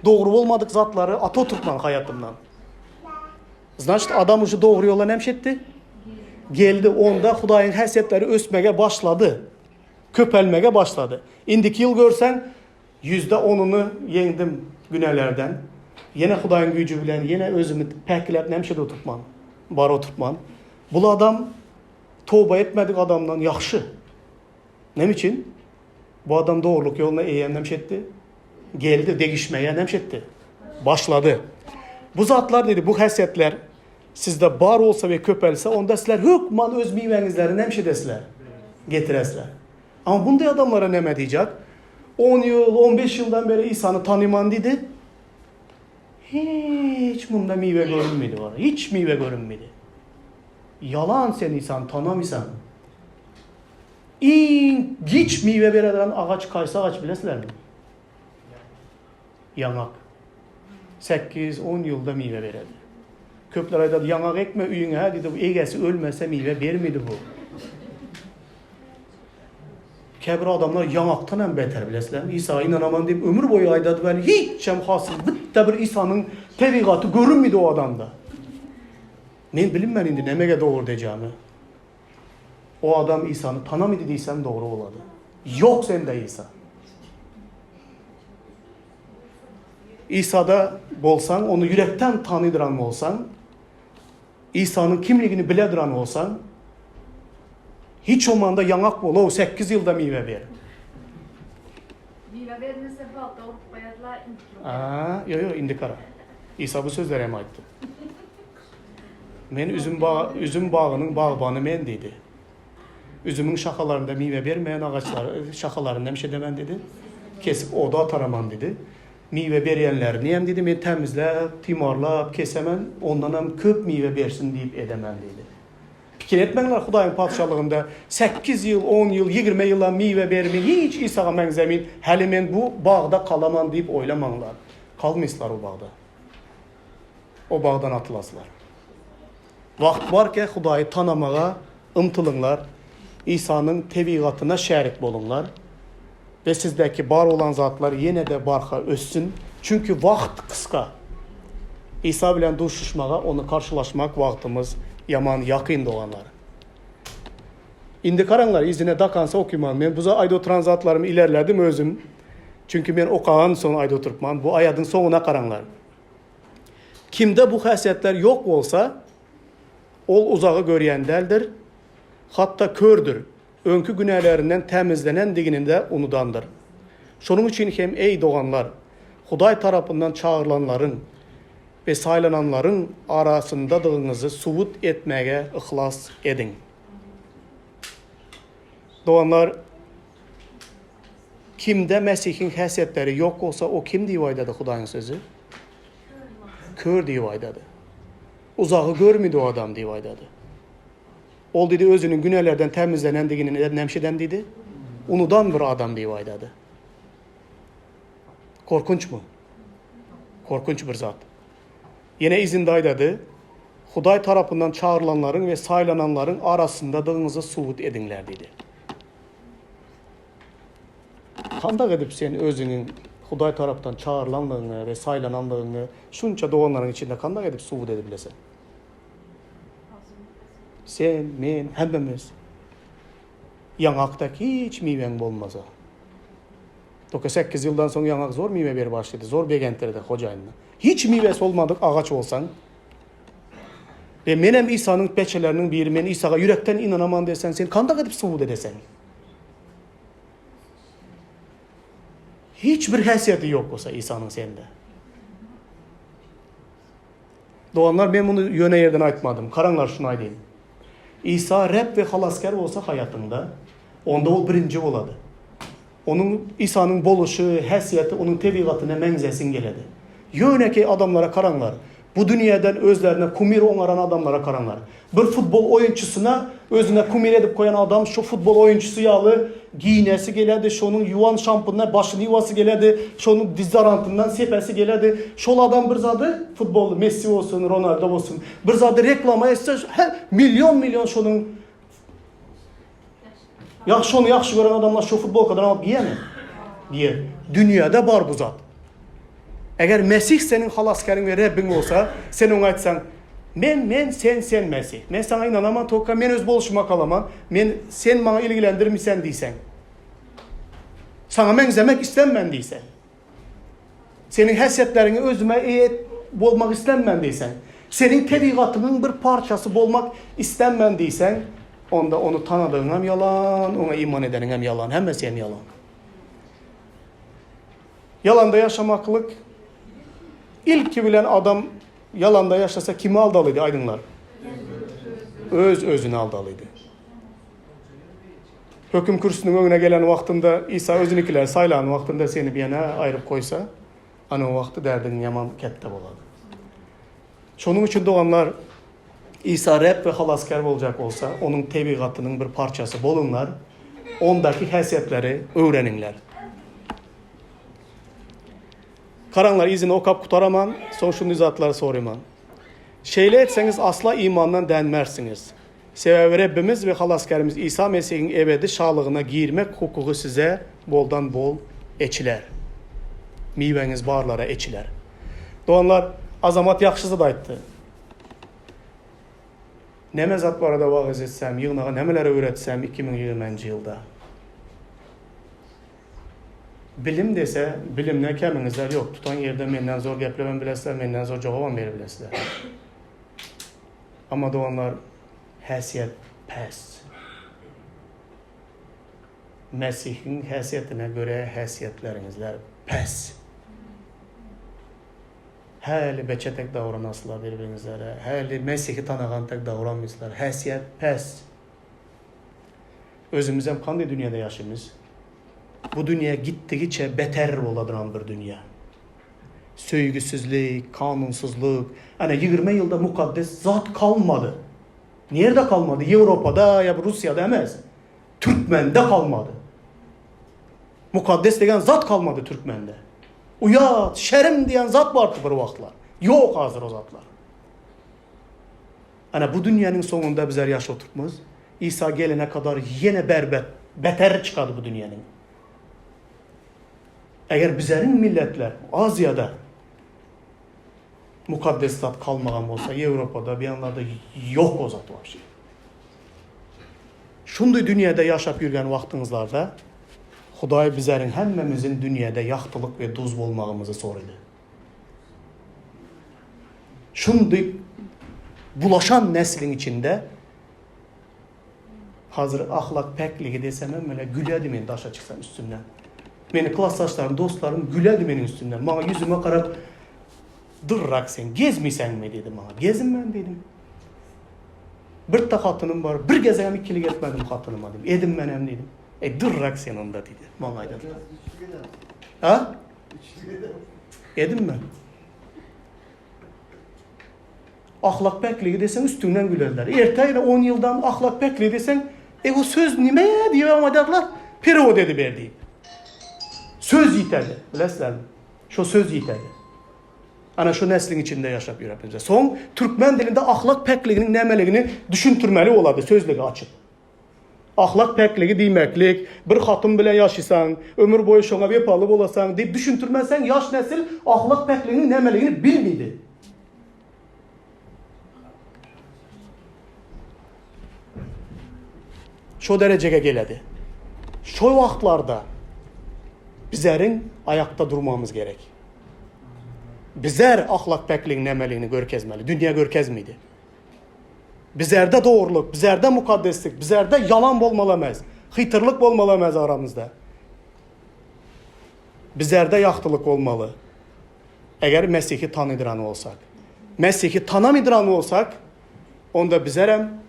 doğru olmadık zatları ata oturtmam hayatımdan. Значит, adam ucu doğru yola nemşetti. Geldi onda Hudaýyň häsiýetleri ösmege başladı. Köpelmege başladı. İndiki yıl görsen %10'unu yendim günelerden. Yine Hudaýyň gücü bilen, yine özümü päklep nemşede oturtmam. Bar oturtmam. Bu adam tövbe etmedik adamdan yaxşı. Ne için? Bu adam doğruluk yoluna eğen nemşetti. Geldi degişmeye nemşetti. Başladı. Bu zatlar dedi, bu häsiýetler sizde bar olsa ve köpelse onda sizler hükman öz miwenizleri nemşedesler. Getiresler. Ama bunday adamlara ne diyecek? 10 yıl, 15 yıldan beri İsa'nı tanıman dedi. Hiç bunda miwe görünmedi var. Hiç miwe görünmedi. Yalan sen İsa'nı tanımysan. Hiç miwe bereden ağaç kaysa ağaç bilesizler mi? Yanak. 8-10 yılda miwe beredi. Köpler aydadı, yanak ekme üyüne dedi, bu egesi ölmese miwe vermedi bu. Kebir adamlar yanaktan hem beter bilesizler mi? İsa'ya inanaman deyip ömür boyu aydadı, ben hiç hem hasıl, bitte bir İsa'nın tebigatı görünmedi o adamda. Men bilinmän indi nemege doğru diyeceğimi. O adam İsa'nı tanımadı diysem doğru oladı. Yok sende İsa. İsa'da bolsan, onu yürekten tanıdıran olsan, İsa'nın kimliğini bilediran olsan, hiç olmanda yanak bol, o 8 yılda miwe ver. Miwe vermese balda olup bayatlar Yok indi kara. İsa bu sözleri hem aytdı. Men üzüm bağının bağbanı men dedi. Üzümün şakalarında miwe vermeyen ağaçlar şakalarında nemşe demen dedi. Kesip oda ataraman dedi. Miwe berýänler niyem dedi, men temizlep, timarlap, kesemen, ondan hem köp miwe bersin deyip edemen dedi. Fikir etmeňler Hudaýyň padşahlygynda 8 yıl, 10 yıl, 20 yıla miwe bermi, hiç İsaga menzemin, hali men bu bağda kalaman deyip oylamaňlar. Kalmyslar o bağda. O bağdan atılaslar. Vakt var ki Hudaýy tanamağa ımtylyňlar, İsa'nın tebigatyna şärik bolunlar. Ve sizdeki bar olan zatlar yine de barha össün. Çünkü vakt kıska. İsa bilen duşuşmağa, onu karşılaşmak vaktimiz yaman yakın doğanlar. İndi karanlar izine dakansa okuyman. Men buza ayda oturan zatlarımı ilerledim özüm. Çünkü men okağın son ayda oturtman. Bu ayadın sonuna karanlar. Kimde bu häsiýetler yok olsa, ol uzağı görýändeldir. Hatta kördür. Önkü günählerinden temizlenen digininde unudandır. Şunun için hem ey doğanlar, Hudaý tarapından çağrılanların ve saylananların arasındadığınızı subut etmeye ihlas edin. Doğanlar, kimde Mesih'in häsiýetleri yok olsa o kim diýip aýdady Hudaýyň sözü? Kör diýip aýdady. Uzağı görmedi o adam diye aydadı. Ol dedi özünün günahlardan temizlenendigini nemşeden dedi. Unudan bir adam diye aydadı. Korkunç mu? Korkunç bir zat. Yine izinde aydadı. Huday tarafından çağrılanların ve saylananların arasında dağınızı suud edinler dedi. Kandak edip sen özünün Huday tarafından çağrılanlığını ve saylananlığını şunca doğanların içinde kandak edip suud edebilesen. Sen, men, hemmemiz yanaqtaki hiç miven bolmasa. 8 yıldan sonra yanaq zor mive bir başladı. Zor begentlerde hocayınla. Hiç mivesi olmadık ağaç olsan ve menem İsa'nın peçelerinin biri, men İsa'ya yürekten inanaman desen, sen kandak edip suud edesen. Hiçbir haysiyeti yok olsa İsa'nın sende. Doğanlar ben bunu yöne yerden aytmadım. Karanlar şunu aytayım. İsa Rab ve halasker olsa hayatında, onda o birinci oladı. Onun İsa'nın boluşu, haysiyeti, onun tebigatına menzesin geledi. Yöneki adamlara karanlar. Bu dünyadan özlerine kumir onaran adamlara karanlar. Bir futbol oyunçusuna özüne kumir edip koyan adam şu futbol oyuncusu yağlı giyinesi geledi. Şunun yuvan şampundan başını yuvası geledi. Şunun dizarantından sepesi geledi. Şol adam bir zadı futbol Messi olsun, Ronaldo olsun. Bir zadı reklama etse her milyon şunun şunu yaxşı gören adamlar şu futbol kadar alıp giyer mi? Giyer. Dünyada var bu zat. Eğer Mesih senin halaskerin ve Rabbin olsa, sen ona aytsan, men, sen Mesih. Men sana inanamam, tokka, men öz boluşuma kalamam. Sen bana ilgilendirmişsen deysen. Sana menzemek istenmem deysen. Senin haysiyetlerini özüme bolmak istenmem deysen. Senin tebigatının bir parçası bolmak istenmem deysen, onda onu tanıdığın hem yalan, ona iman edenin hem yalan, hem sen yalan. Yalanda yaşamaklık, İlk bilen adam yalanda yaşasa kimi aldalıydı aydınlar? Özünü aldalıydı. Hüküm kürsüsünün önüne gelen vaktinde İsa özünükiler saylan vaktinde seni bir yana ayırıp koysa, ana o vakti derdin yaman kette oladı. Şunun için doğanlar İsa Rab ve halasker olacak olsa, onun tebigatının bir parçası bolunlar, ondaki haysiyetleri öğreninler. Karanlar izini okap kutaraman, son şunu zatları soruman. Şeyle etseniz asla imandan denmersiniz. Sebebi Rabbimiz ve halaskerimiz İsa Mesih'in ebedi şağlığına girmek hukuku size boldan bol eçiler. Miveniz barlara eçiler. Doğanlar azamat yaxşısı da aytdı. Neme zat barada vaaz etsem, yığınağa nemeleri öğretsem 2020 yılda. Bilim dese, bilimle keminizler yok. Tutan yerde menden zor geplemem bilesizler, menden zor cevabam verir bilesizler. Ama doğanlar haysiyet pes. Mesih'in haysiyetine göre haysiyetlerinizler pes. Hali beçetek davranasılar birbirinizlere, hali Mesih'i tanıgan tek davranmışlar. Haysiyet pes. Özümüz hem kandı dünyada yaşımız. Bu dünya gittikçe beter oladıran bir dünya. Söygüsüzlük, kanunsuzluk. Hani 20 yılda mukaddes zat kalmadı. Nerede kalmadı? Avrupa'da ya Rusya'da emez. Türkmen'de kalmadı. Mukaddes degen zat kalmadı Türkmen'de. Uyat, şerim diyen zat vardı bir vaxtlar. Yok hazır o zatlar. Hani bu dünyanın sonunda bizler yaş oturtmuz. İsa gelene kadar yine beter çıkadı bu dünyanın. Eğer bizlerin milletler Asya'da mukaddes zat kalmagan olsa, Avrupa'da bir yanlarda yok o zat var şey. Şunday dünyada yaşap yürgen vaxtınızlarda Xuday bizlerin hemmemizin dünyada yaxtılık ve duz bolmağımızı soruyordu. Şunday bulaşan neslin içinde hazır ahlak pekligi desem öyle gülerdi men daşa çıksam üstümden. Beni klassdaşlarım, dostlarım gülerdi benim üstümden. Bana yüzüme karab dırrak sen gezmiysen mi dedim bana. Gezim ben dedim. Bir ta hatınım var. Bir gezeyim ikilik etmedim hatınıma dedim. Edim benim dedim. Dırrak sen onda dedi. Bana aydan. Ha? Edim ben. ahlak pekliği desen üstünden gülerler. Erteyle 10 yıldan ahlak pekliği desen o söz nime diye amadarlar. Peri o dedi verdiği. Söz yiteli. Bilesizler mi? Şu söz yiteli. Ana şu neslin içinde yaşap yürüyüp. Son Türkmen dilinde ahlak pekliğinin nemeliğini düşüntürmeli oladı sözlüğü açıp. Ahlak pekliği demeklik, bir hatun bilen yaşasan, ömür boyu şuna vefalı olasan deyip düşüntürmezsen yaş nesil ahlak pekliğinin nemeliğini bilmiydi. Şu dereceye geledi. Şu vaxtlarda bizlerin ayakta durmamız gerek. Bizler ahlak pekliğinin emelini görkezmeli. Dünya görkezmiydi. Bizlerde doğruluk, bizlerde mukaddeslik, bizlerde yalan olmalamaz. Hıytırlık olmalamaz aramızda. Bizlerde yaxtılık olmalı. Eğer Mesih'i tanıdıran olsak. Mesih'i tanımıdıran olsak, onda bizlerem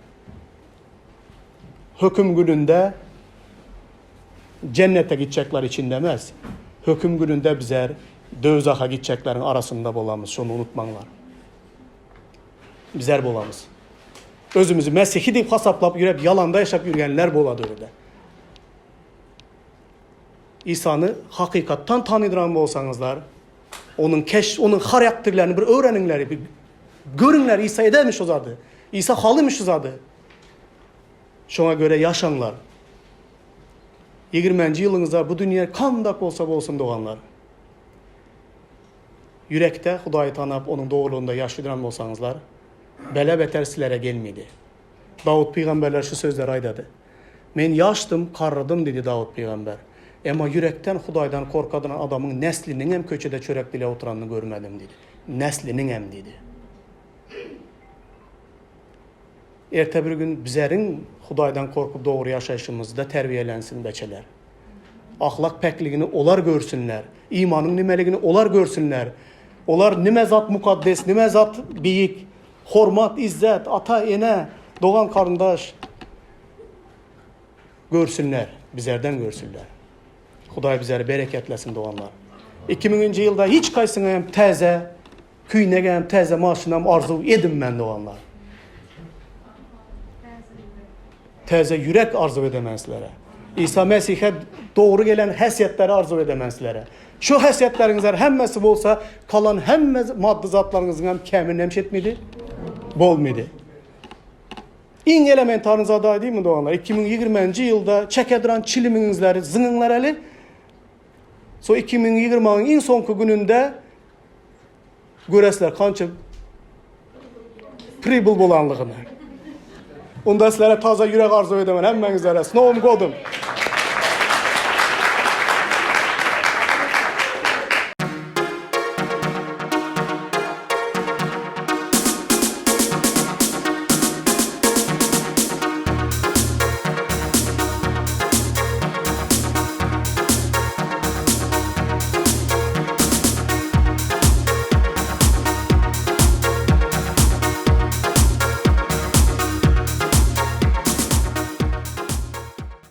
hüküm gününde cennete gidecekler için demez. Hüküm gününde bizler dözaha gideceklerin arasında bolamız. Şunu unutmanlar. Bizler bolamız. Özümüzü Mesih'i deyip hasaplap yürüyüp yalanda yaşap yürüyenler boladı öyle. İsa'nı hakikattan tanıdıran olsanızlar, onun karakterlerini bir öğreninler, bir görünler. İsa edemiş o zadı. İsa halımış o zadı. Şuna göre yaşanlar. 20. yılınızda bu dünya kandak olsa olsun doğanlar. Yürekte Hudayı tanıp onun doğruluğunda yaşadıran olsanızlar, belə beter silere gelmeydi. Davud peygamberler şu sözler aydadı. Men yaşdım, karradım dedi Davud peygamber. Ama yürekten Hudaydan korkadan adamın neslinin hem köçede çörek dile oturanını görmedim dedi. Neslinin hem dedi. Erte bir gün bizlerin Hudaydan korkup doğru yaşayışımızda terbiyelensin beçeler. Ahlak pekliğini olar görsünler. İmanın nimeliğini olar görsünler. Olar nime zat mukaddes, nime zat büyük, hormat, izzet, ata, ene, doğan karındaş görsünler. Bizlerden görsünler. Huday bizleri bereketlesin doğanlar. 2000. yılda hiç kaysın hem teze, küyne hem teze maaşınam arzu edin ben doğanlar. Teze yürek arzu edemezlere. İsa Mesih'e doğru gelen hesiyetleri arzu edemezlere. Şu hesiyetlerinizler hemmesi olsa kalan hemme maddi zatlarınızın hem kemin hemşet miydi? Bol miydi? İn elementarınız aday değil mi doğanlar? 2020. yılda çekediren çiliminizleri, zınınlar eli. So 2020'nin en sonku gününde göresler kança pribul bolanlığını. Onda sizlere taze yürek arzu edemen hemmenizlere. Snovum kodum.